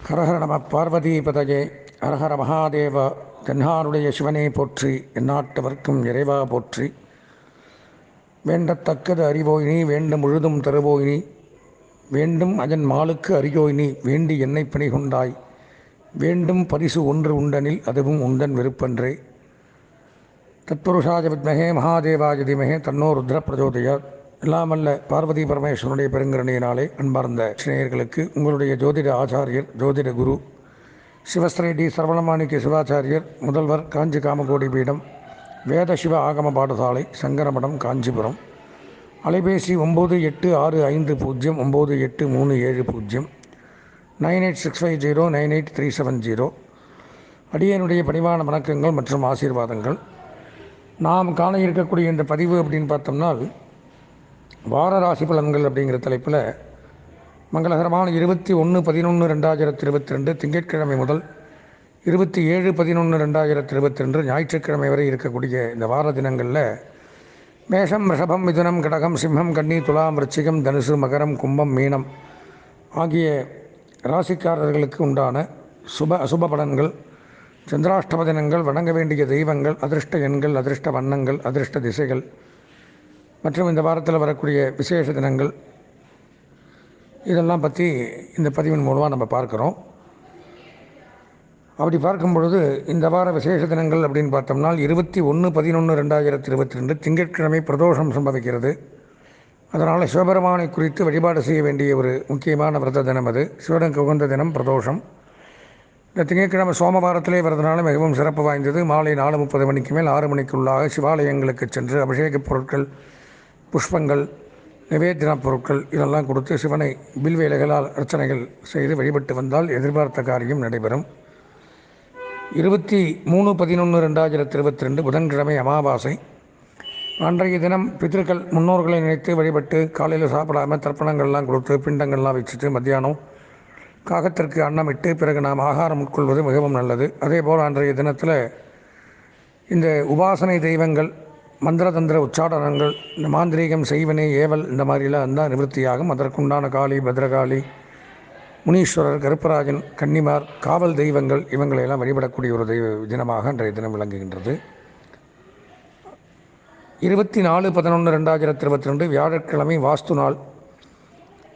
ஹரஹர நம பார்வதி பதஜே ஹரஹர மகாதேவ தென்னாருடைய சிவனே போற்றி எந்நாட்டவர்க்கும் இறைவா போற்றி. வேண்டத்தக்கது அறிவோயினி வேண்டும் முழுதும் தருவோயினி வேண்டும் அஜன் மாலுக்கு அறியோயினி வேண்டி என்னை பணி கொண்டாய் வேண்டும் பரிசு ஒன்று உண்டனில் அதுவும் உண்டன் விருப்பன்றே. தத்புருஷாய வித்மகே மகாதேவாய தீமகே தன்னோ ருத்ர பிரச்சோதயாத். எல்லாமல்ல பார்வதி பரமேஸ்வரனுடைய பெருங்கருணையினாலே அன்பார்ந்த சிநேயர்களுக்கு உங்களுடைய ஜோதிட ஆச்சாரியர் ஜோதிட குரு சிவஸ்ரீ டி சரவணமாணிக்க சிவாச்சாரியர் முதல்வர் காஞ்சி காமகோடி பீடம் வேத சிவ ஆகம பாடசாலை சங்கரமடம் காஞ்சிபுரம். அலைபேசி 9860598370 9865098370. அடியனுடைய பணிவான வணக்கங்கள் மற்றும் ஆசீர்வாதங்கள். நாம் காண இருக்கக்கூடிய இந்த பதிவு அப்படின்னு பார்த்தோம்னா வார ராசி பலன்கள் அப்படிங்கிற தலைப்பில் மங்களகரமான 21/11/2022 திங்கட்கிழமை முதல் 27/11/2022 ஞாயிற்றுக்கிழமை வரை இருக்கக்கூடிய இந்த வார தினங்களில் மேஷம் ரிஷபம் மிதுனம் கடகம் சிம்மம் கன்னி துலாம் விருச்சிகம் தனுசு மகரம் கும்பம் மீனம் ஆகிய ராசிக்காரர்களுக்கு உண்டான அசுப பலன்கள், சந்திராஷ்டம தினங்கள், வணங்க வேண்டிய தெய்வங்கள், அதிர்ஷ்ட எண்கள், அதிர்ஷ்ட வண்ணங்கள், அதிர்ஷ்ட திசைகள் மற்றும் இந்த வாரத்தில் வரக்கூடிய விசேஷ தினங்கள் இதெல்லாம் பற்றி இந்த பதிவின் மூலமாக நம்ம பார்க்குறோம். அப்படி பார்க்கும் பொழுது இந்த வார விசேஷ தினங்கள் அப்படின்னு பார்த்தோம்னா 21/11/2022 திங்கட்கிழமை பிரதோஷம் சம்பவிக்கிறது. அதனால் சிவபெருமானை குறித்து வழிபாடு செய்ய வேண்டிய ஒரு முக்கியமான விரத தினம் அது. சிவனுக்கு உகந்த தினம் பிரதோஷம். இந்த திங்கட்கிழமை சோமவாரத்திலே வரதுனால மிகவும் சிறப்பு வாய்ந்தது. மாலை 4:30 மணிக்கு மேல் 6 மணிக்குள்ளாக சிவாலயங்களுக்கு சென்று அபிஷேக பொருட்கள், புஷ்பங்கள், நிவேதன பொருட்கள் இதெல்லாம் கொடுத்து சிவனை பில்வேலைகளால் அர்ச்சனைகள் செய்து வழிபட்டு வந்தால் எதிர்பார்த்த காரியம் நடைபெறும். 23/11/2022 புதன்கிழமை அமாவாசை. அன்றைய தினம் பித்திருக்கள் முன்னோர்களை நினைத்து வழிபட்டு காலையில் சாப்பிடாமல் தர்ப்பணங்கள்லாம் கொடுத்து பிண்டங்கள்லாம் வச்சுட்டு மத்தியானம் காகத்திற்கு அன்னமிட்டு பிறகு நாம் ஆகாரம் உட்கொள்வது மிகவும் நல்லது. அதே போல் அன்றைய தினத்தில் இந்த உபாசனை தெய்வங்கள், மந்திரதந்திர உச்சாடனங்கள், இந்த மாந்திரீகம், செய்வனை, ஏவல் இந்த மாதிரிலாம் இருந்தால் நிவர்த்தியாகும். அதற்குண்டான காளி, பத்ரகாளி, முனீஸ்வரர், கருப்பராஜன், கன்னிமார், காவல் தெய்வங்கள் இவங்களையெல்லாம் வழிபடக்கூடிய ஒரு தெய்வ தினமாக அன்றைய தினம் விளங்குகின்றது. 24/11/2022 வியாழக்கிழமை வாஸ்து நாள்.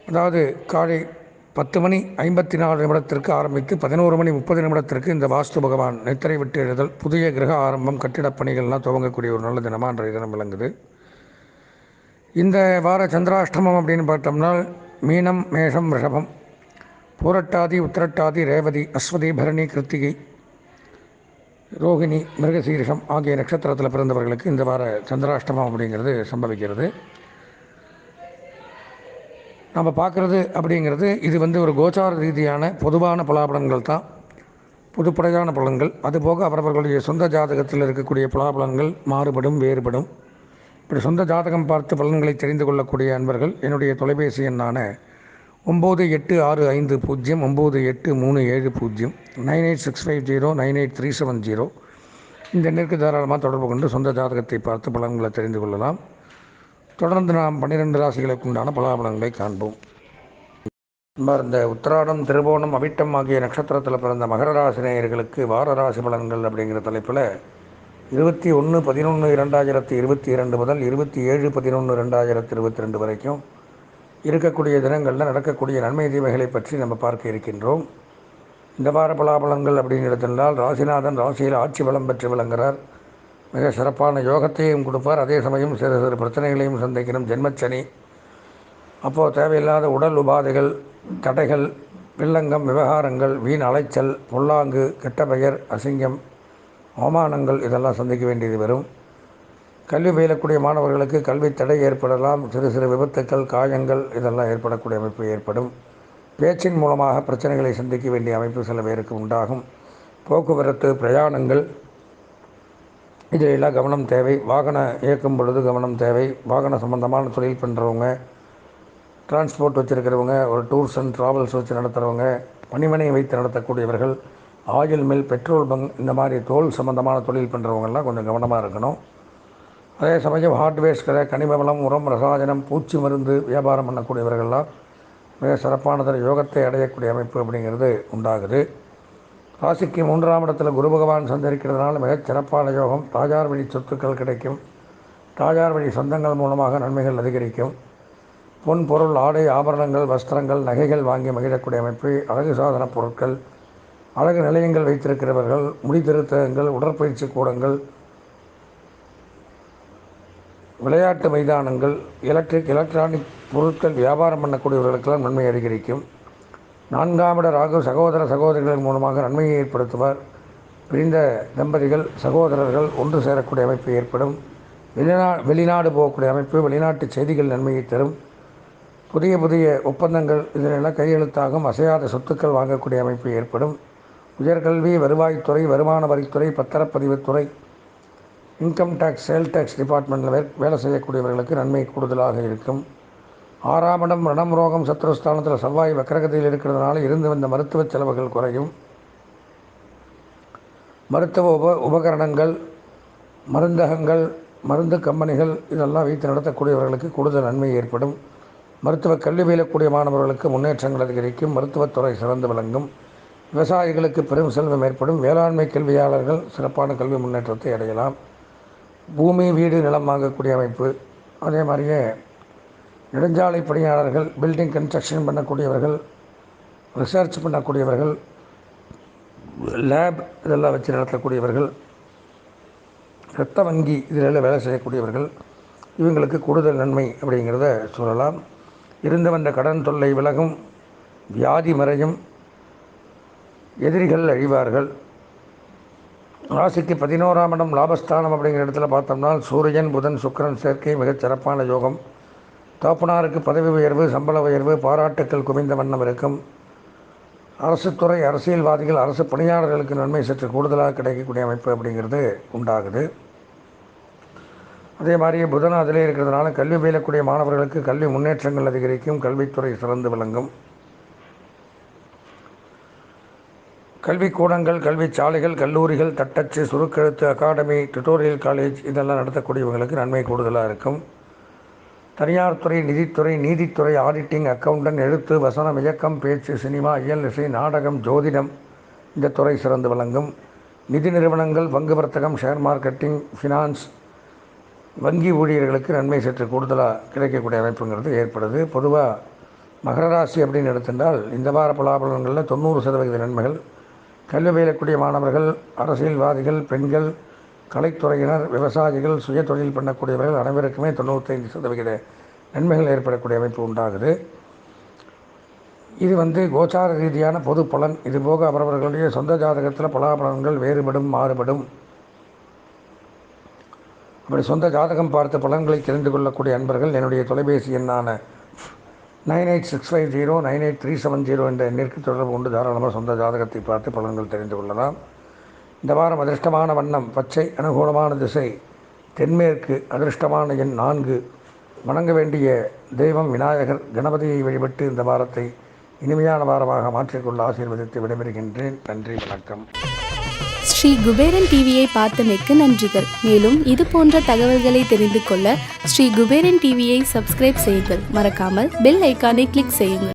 அதாவது காலை 10:54 ஆரம்பித்து 11:30 இந்த வாஸ்து பகவான் நெத்தரை விட்டு எழுதல், புதிய கிரக ஆரம்பம், கட்டிடப் பணிகள்லாம் துவங்கக்கூடிய ஒரு நல்ல தினமாக அன்றைய தினம் விளங்குது. இந்த வார சந்திராஷ்டமம் அப்படின்னு பார்த்தோம்னா மீனம், மேஷம், ரிஷபம், பூரட்டாதி, உத்திரட்டாதி, ரேவதி, அஸ்வதி, பரணி, கிருத்திகை, ரோகிணி, மிருகசீரிஷம் ஆகிய நட்சத்திரத்தில் பிறந்தவர்களுக்கு இந்த வார சந்திராஷ்டமம் அப்படிங்கிறது சம்பவிக்கிறது. நம்ம பார்க்குறது அப்படிங்கிறது இது ஒரு கோச்சார ரீதியான பொதுவான பலாபலன்கள் தான், பொதுப்படையான பலன்கள். அதுபோக அவரவர்களுடைய சொந்த ஜாதகத்தில் இருக்கக்கூடிய பலாபலன்கள் மாறுபடும், வேறுபடும். இப்படி சொந்த ஜாதகம் பார்த்து பலன்களை தெரிந்து கொள்ளக்கூடிய அன்பர்கள் என்னுடைய தொலைபேசி எண்ணான 98609837 9865098370 இந்த எண்ணிற்கு தாராளமாக தொடர்பு கொண்டு சொந்த ஜாதகத்தை பார்த்து பலன்களை தெரிந்து கொள்ளலாம். தொடர்ந்து நாம் 12 ராசிகளுக்கு உண்டான பலாபலன்களை காண்போம். இந்த உத்திராடம், திருவோணம், அவிட்டம் ஆகிய நட்சத்திரத்தில் பிறந்த மகர ராசினியர்களுக்கு வார ராசி பலன்கள் அப்படிங்கிற தலைப்பில் 21/11/2022 முதல் 27/11/2022 வரைக்கும் இருக்கக்கூடிய தினங்களில் நடக்கக்கூடிய நன்மை தீமைகளை பற்றி நம்ம பார்க்க இருக்கின்றோம். இந்த வார பலாபலன்கள் அப்படிங்கிறதுனால் ராசிநாதன் ராசியில் ஆட்சி பலம் பெற்று விளங்குகிறார். மிக சிறப்பான யோகத்தையும் கொடுப்பார். அதே சமயம் சிறு சிறு பிரச்சனைகளையும் சந்திக்கணும். ஜென்மச்சனி, அப்போது தேவையில்லாத உடல் உபாதைகள், தடைகள், வில்லங்கம், விவகாரங்கள், வீண் அலைச்சல், பொல்லாங்கு, கெட்ட பெயர், அசிங்கம், அவமானங்கள் இதெல்லாம் சந்திக்க வேண்டியது வரும். கல்வி பயிலக்கூடிய மாணவர்களுக்கு கல்வி தடை ஏற்படலாம். சிறு சிறு விபத்துக்கள், காயங்கள் இதெல்லாம் ஏற்படக்கூடிய அமைப்பு ஏற்படும். பேச்சின் மூலமாக பிரச்சனைகளை சந்திக்க வேண்டிய அமைப்பு சில பேருக்கு உண்டாகும். போக்குவரத்து, பிரயாணங்கள் இதிலெல்லாம் கவனம் தேவை. வாகன இயக்கும் பொழுது கவனம் தேவை. வாகன சம்பந்தமான தொழில் பண்ணுறவங்க, டிரான்ஸ்போர்ட் வச்சுருக்கிறவங்க, ஒரு டூர்ஸ் அண்ட் ட்ராவல்ஸ் வச்சு நடத்துகிறவங்க, பணிமனை வைத்து நடத்தக்கூடியவர்கள், ஆயில் மில், பெட்ரோல் பங்க் இந்த மாதிரி தோல் சம்பந்தமான தொழில் பண்ணுறவங்கெல்லாம் கொஞ்சம் கவனமாக இருக்கணும். அதே சமயம் ஹார்ட்வேர்ஸ் கடை, கனிம வளம், உரம், ரசாயனம், பூச்சி மருந்து வியாபாரம் பண்ணக்கூடியவர்கள்லாம் மிக சிறப்பானதொரு யோகத்தை அடையக்கூடிய அமைப்பு அப்படிங்கிறது உண்டாகுது. ராசிக்கு 3ஆம் இடத்துல குரு பகவான் சஞ்சரிக்கிறதுனால மிகச் சிறப்பான யோகம். தாயார் வழி சொத்துக்கள் கிடைக்கும். தாயார் வழி சொந்தங்கள் மூலமாக நன்மைகள் அதிகரிக்கும். பொன், பொருள், ஆடை, ஆபரணங்கள், வஸ்திரங்கள், நகைகள் வாங்கி மகிழக்கூடிய அமைப்பு. அழகு சாதன பொருட்கள், அழகு நிலையங்கள் வைத்திருக்கிறவர்கள், முடி திருத்தங்கள், உடற்பயிற்சி கூடங்கள், விளையாட்டு மைதானங்கள், எலக்ட்ரானிக் பொருட்கள் வியாபாரம் பண்ணக்கூடியவர்களுக்கெல்லாம் நன்மை அதிகரிக்கும். 4ஆம் இட ராகு சகோதர சகோதரிகள் மூலமாக நன்மையை ஏற்படுத்துவார். பிரிந்த தம்பதிகள், சகோதரர்கள் ஒன்று சேரக்கூடிய அமைப்பு ஏற்படும். வெளிநாடு போகக்கூடிய அமைப்பு, வெளிநாட்டு செய்திகள் நன்மையை தரும். புதிய புதிய ஒப்பந்தங்கள் இதனெல்லாம் கையெழுத்தாகும். அசையாத சொத்துக்கள் வாங்கக்கூடிய அமைப்பு ஏற்படும். உயர்கல்வி, வருவாய்த்துறை, வருமான வரித்துறை, பத்திரப்பதிவுத்துறை, இன்கம் டேக்ஸ், சேல் டேக்ஸ் டிபார்ட்மெண்ட்டில் வேலை செய்யக்கூடியவர்களுக்கு நன்மை கூடுதலாக இருக்கும். 6ஆம் இடம் ரணம், ரோகம், சத்ருஸ்தானத்தில் செவ்வாய் வக்கரகதியில் இருக்கிறதுனால இருந்து வந்த மருத்துவ செலவுகள் குறையும். மருத்துவ உபகரணங்கள், மருந்தகங்கள், மருந்து கம்பெனிகள் இதெல்லாம் வைத்து நடத்தக்கூடியவர்களுக்கு கூடுதல் நன்மை ஏற்படும். மருத்துவ கல்வி பயிலக்கூடிய மாணவர்களுக்கு முன்னேற்றங்கள் அதிகரிக்கும். மருத்துவத்துறை சிறந்து விளங்கும். விவசாயிகளுக்கு பெரும் செல்வம் ஏற்படும். வேளாண்மை கல்வியாளர்கள் சிறப்பான கல்வி முன்னேற்றத்தை அடையலாம். பூமி, வீடு, நிலம் வாங்கக்கூடிய அமைப்பு. அதே மாதிரியே நெடுஞ்சாலை பணியாளர்கள், பில்டிங் கன்ஸ்ட்ரக்ஷன் பண்ணக்கூடியவர்கள், ரிசர்ச் பண்ணக்கூடியவர்கள், லேப் இதெல்லாம் வச்சு நடத்தக்கூடியவர்கள், இரத்த வங்கி இதில் வேலை செய்யக்கூடியவர்கள் இவங்களுக்கு கூடுதல் நன்மை அப்படிங்கிறத சொல்லலாம். இருந்து வந்த கடன் தொல்லை விலகும். வியாதி மறையும். எதிரிகள் அழிவார்கள். ராசிக்கு 11ஆம் இடம் லாபஸ்தானம் அப்படிங்கிற இடத்துல பார்த்தோம்னா சூரியன், புதன், சுக்கிரன் சேர்க்கை மிகச் சிறப்பான யோகம். தோப்பனாருக்கு பதவி உயர்வு, சம்பள உயர்வு, பாராட்டுக்கள் குவிந்த வண்ணம் இருக்கும். அரசுத்துறை, அரசியல்வாதிகள், அரசு பணியாளர்களுக்கு நன்மை சற்று கூடுதலாக கிடைக்கக்கூடிய அமைப்பு அப்படிங்கிறது உண்டாகுது. அதே மாதிரியே புதன் அதிலே இருக்கிறதுனால கல்வி பயிலக்கூடிய மாணவர்களுக்கு கல்வி முன்னேற்றங்கள் அதிகரிக்கும். கல்வித்துறை சிறந்து விளங்கும். கல்விக்கூடங்கள், கல்வி சாலைகள், கல்லூரிகள், தட்டச்சு, சுருக்கெழுத்து அகாடமி, டுட்டோரியல் காலேஜ் இதெல்லாம் நடத்தக்கூடியவங்களுக்கு நன்மை கூடுதலாக இருக்கும். தனியார் துறை, நிதித்துறை, நீதித்துறை, ஆடிட்டிங், அக்கவுண்டன்ட், எழுத்து, வசனம், இயக்கம், பேச்சு, சினிமா, இயல், இசை, நாடகம், ஜோதிடம் இந்த துறை சிறந்து விளங்கும். நிதி நிறுவனங்கள், பங்கு வர்த்தகம், ஷேர் மார்க்கெட்டிங், ஃபினான்ஸ், வங்கி ஊழியர்களுக்கு நன்மை சற்று கூடுதலாக கிடைக்கக்கூடிய அமைப்புங்கிறது ஏற்படுது. பொதுவாக மகர ராசி அப்படின்னு எடுத்துட்டால் இந்த வார பலாபலன்களில் 90% நன்மைகள். கல்வி பயிலக்கூடிய மாணவர்கள், அரசியல்வாதிகள், பெண்கள், கலைத்துறையினர், விவசாயிகள், சுய தொழில் பண்ணக்கூடியவர்கள் அனைவருக்குமே 95% நன்மைகள் ஏற்படக்கூடிய அமைப்பு உண்டாகுது. இது கோச்சார ரீதியான பொது பலன். இதுபோக அவரவர்களுடைய சொந்த ஜாதகத்தில் பலாபலன்கள் வேறுபடும், மாறுபடும். அப்படி சொந்த ஜாதகம் பார்த்து பலன்களை தெரிந்து கொள்ளக்கூடிய அன்பர்கள் என்னுடைய தொலைபேசி எண்ணான 9865098370 என்ற எண்ணிற்கு தொடர்பு கொண்டு தாராளமாக சொந்த ஜாதகத்தை பார்த்து பலன்கள் தெரிந்து கொள்ளலாம். இந்த வாரம் அதிர்ஷ்டமான வண்ணம் பச்சை, அனுகூலமான திசை தென்மேற்கு, அதிர்ஷ்டமான எண் 4. வணங்க வேண்டிய தெய்வம் விநாயகர். கணபதியை வழிபட்டு இந்த வாரத்தை இனிமையான வாரமாக மாற்றிக்கொள்ள ஆசீர்வதித்து விடைபெறுகின்றேன். நன்றி, வணக்கம். ஸ்ரீ குபேரன் டிவியை பார்த்தமைக்கு நன்றிகள். மேலும் இது போன்ற தகவல்களை தெரிந்து கொள்ள ஸ்ரீ குபேரன் டிவியை சப்ஸ்கிரைப் செய்யுங்கள். மறக்காமல் பெல் ஐக்கானை கிளிக் செய்யுங்கள்.